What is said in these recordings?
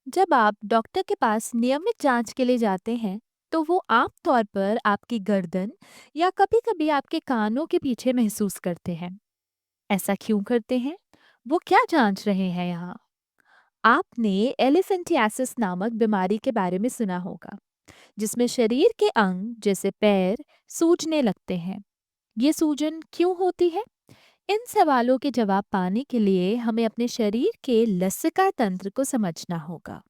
जब आप डॉक्टर के पास नियमित जांच के लिए जाते हैं तो वो आमतौर पर आपकी गर्दन या कभी-कभी आपके कानों के पीछे महसूस करते हैं। ऐसा क्यों करते हैं? वो क्या जांच रहे हैं यहाँ? आपने एलिफेंटियासिस नामक बीमारी के बारे में सुना होगा, जिसमें शरीर के अंग जैसे पैर सूजने लगते हैं। ये सूजन क्यों होती है? इन सवालों के जवाब पाने के लिए हमें अपने शरीर के लसिका तंत्र को समझना होगा।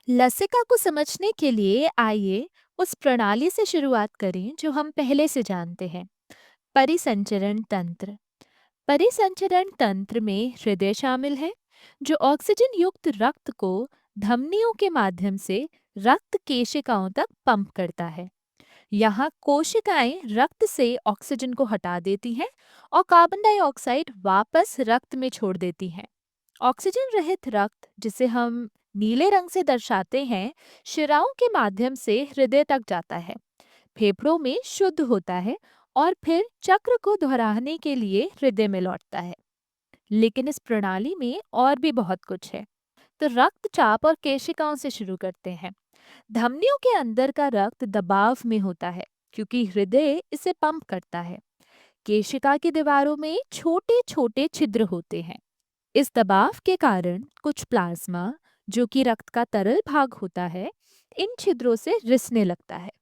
लसिका को समझने के लिए आइए उस प्रणाली से शुरुआत करें जो हम पहले से जानते हैं, परिसंचरण तंत्र। परिसंचरण तंत्र में हृदय शामिल है, जो ऑक्सीजन युक्त रक्त को धमनियों के माध्यम से रक्त केशिकाओं तक पंप करता है। यहाँ कोशिकाएं रक्त से ऑक्सीजन को हटा देती हैं और कार्बन डाइऑक्साइड वापस रक्त में छोड़ देती हैं। ऑक्सीजन रहित रक्त, जिसे हम नीले रंग से दर्शाते हैं, शिराओं के माध्यम से हृदय तक जाता है, फेफड़ों में शुद्ध होता है और फिर चक्र को दोहराने के लिए हृदय में लौटता है। लेकिन इस प्रणाली में और भी बहुत कुछ है। तो रक्तचाप और केशिकाओं से शुरू करते हैं। धमनियों के अंदर का रक्त दबाव में होता है, क्योंकि हृदय इसे पंप करता है। केशिका की दीवारों में छोटे छोटे छिद्र होते हैं। इस दबाव के कारण कुछ प्लाज्मा, जो कि रक्त का तरल भाग होता है, इन छिद्रों से रिसने लगता है।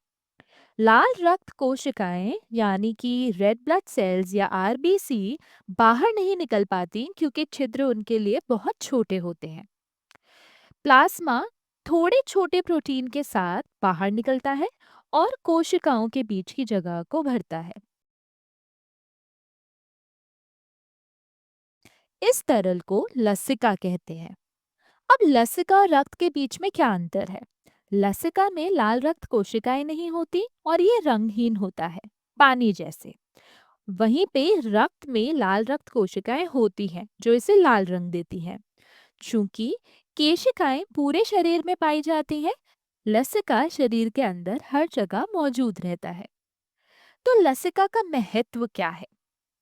लाल रक्त कोशिकाएं यानी कि रेड ब्लड सेल्स या आरबीसी बाहर नहीं निकल पाती, क्योंकि छिद्र उनके लिए बहुत छोटे होते हैं। प्लाज्मा थोड़े छोटे प्रोटीन के साथ बाहर निकलता है और कोशिकाओं के बीच की जगह को भरता है। इस तरल को लसिका कहते हैं। अब लसिका और रक्त के बीच में क्या अंतर है? लसिका में लाल रक्त कोशिकाएं नहीं होती और ये रंगहीन होता है, पानी जैसे। वहीं पे रक्त में लाल रक्त कोशिकाएं होती हैं, जो इसे लाल रंग देती हैं। चूंकि केशिकाएं पूरे शरीर में पाई जाती हैं, लसिका शरीर के अंदर हर जगह मौजूद रहता है। तो लसिका का महत्व क्या है?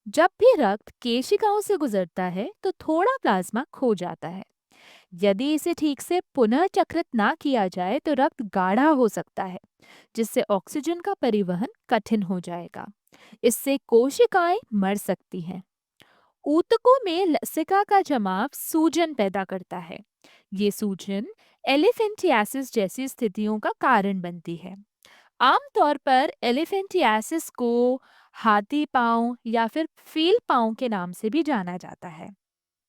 जब भी रक्त केशिकाओं से गुजरता है तो थोड़ा प्लाज्मा खो जाता है। यदि इसे ठीक से पुनः चक्रित ना किया जाए तो रक्त गाढ़ा हो सकता है, जिससे ऑक्सीजन का परिवहन कठिन हो जाएगा। इससे कोशिकाएं मर सकती हैं। ऊतकों में लसिका का जमाव सूजन पैदा करता है। ये सूजन एलिफेंटियासिस जैसी स्थितियों का कारण बनती है। आमतौर पर एलिफेंटियासिस को हाथी पांव या फिर फील पांव के नाम से भी जाना जाता है।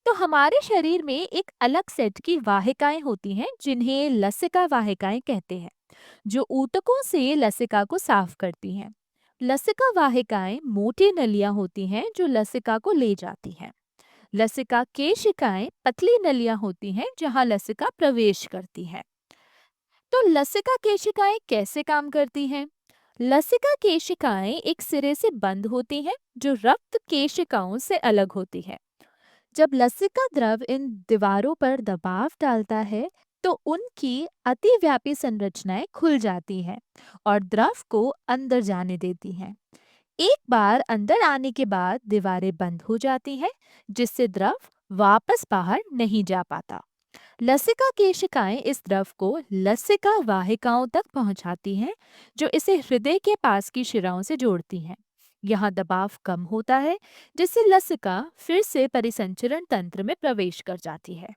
तो हमारे शरीर में एक अलग सेट की वाहिकाएं होती हैं, जिन्हें लसिका वाहिकाएं कहते हैं, जो ऊतकों से लसिका को साफ करती हैं। लसिका वाहिकाएं मोटी नलियां होती हैं जो लसिका को ले जाती हैं। लसिका केशिकाएं पतली नलियां होती हैं जहां लसिका प्रवेश करती है। तो लसिका केशिकाएं कैसे काम करती हैं? लसिका केशिकाएं एक सिरे से बंद होती हैं, जो रक्त केशिकाओं से अलग होती है। जब लसिका द्रव इन दीवारों पर दबाव डालता है तो उनकी अतिव्यापी संरचनाएं खुल जाती हैं और द्रव को अंदर जाने देती हैं। एक बार अंदर आने के बाद दीवारें बंद हो जाती हैं, जिससे द्रव वापस बाहर नहीं जा पाता। लसिका केशिकाएं इस द्रव को लसिका वाहिकाओं तक पहुंचाती हैं, जो इसे हृदय के पास की शिराओं से जोड़ती हैं। यहाँ दबाव कम होता है, जिससे लसिका फिर से परिसंचरण तंत्र में प्रवेश कर जाती है।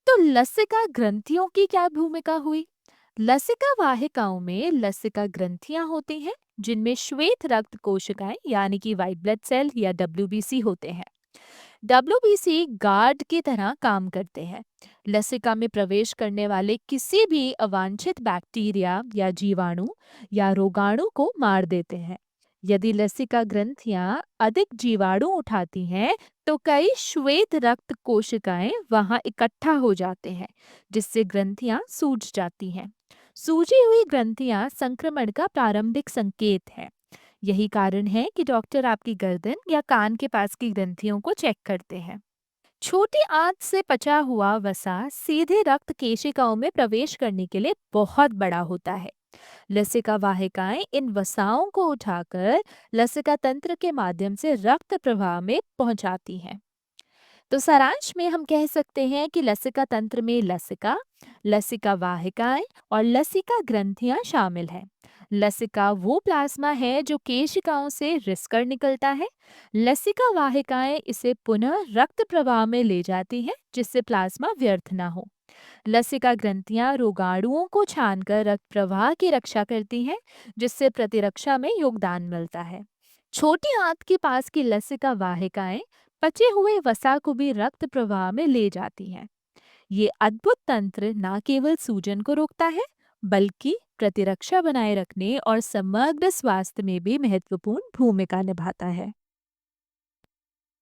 तो लसिका ग्रंथियों की क्या भूमिका हुई? लसिका वाहिकाओं में लसिका ग्रंथियां होती हैं, जिनमें श्वेत रक्त कोशिकाएं यानी कि व्हाइट ब्लड सेल या डब्ल्यूबीसी होते हैं। डब्ल्यूबीसी गार्ड की तरह काम करते हैं। लसिका में प्रवेश करने वाले किसी भी अवांछित बैक्टीरिया या जीवाणु या रोगाणु को मार देते हैं। यदि लसिका ग्रंथियां अधिक जीवाणु उठाती हैं तो कई श्वेत रक्त कोशिकाएं वहां इकट्ठा हो जाते हैं, जिससे ग्रंथियां सूज जाती हैं। सूजी हुई ग्रंथियां संक्रमण का प्रारंभिक संकेत है। यही कारण है कि डॉक्टर आपकी गर्दन या कान के पास की ग्रंथियों को चेक करते हैं। छोटी आंत से पचा हुआ वसा सीधे रक्त केशिकाओं में प्रवेश करने के लिए बहुत बड़ा होता है। लसिका वाहिकाएं इन वसाओं को उठाकर लसिका तंत्र के माध्यम से रक्त प्रवाह में पहुंचाती हैं। तो सारांश में हम कह सकते हैं कि लसिका तंत्र में लसिका, लसिका वाहिकाएं और लसिका ग्रंथियां शामिल हैं। लसिका वो प्लाज्मा है जो केशिकाओं से रिसकर निकलता है। लसिका वाहिकाएं इसे पुनः रक्त प्रवाह में ले जाती हैं, जिससे प्लाज्मा व्यर्थ ना हो। लसिका ग्रंथियां रोगाणुओं को छानकर रक्त प्रवाह की रक्षा करती हैं, जिससे प्रतिरक्षा में योगदान मिलता है। छोटी आंत के पास की लसिका वाहिकाएं पचे हुए वसा को भी रक्त प्रवाह में ले जाती हैं। ये अद्भुत तंत्र न केवल सूजन को रोकता है, बल्कि प्रतिरक्षा बनाए रखने और समग्र स्वास्थ्य में भी महत्वपूर्ण भूमिका निभाता है।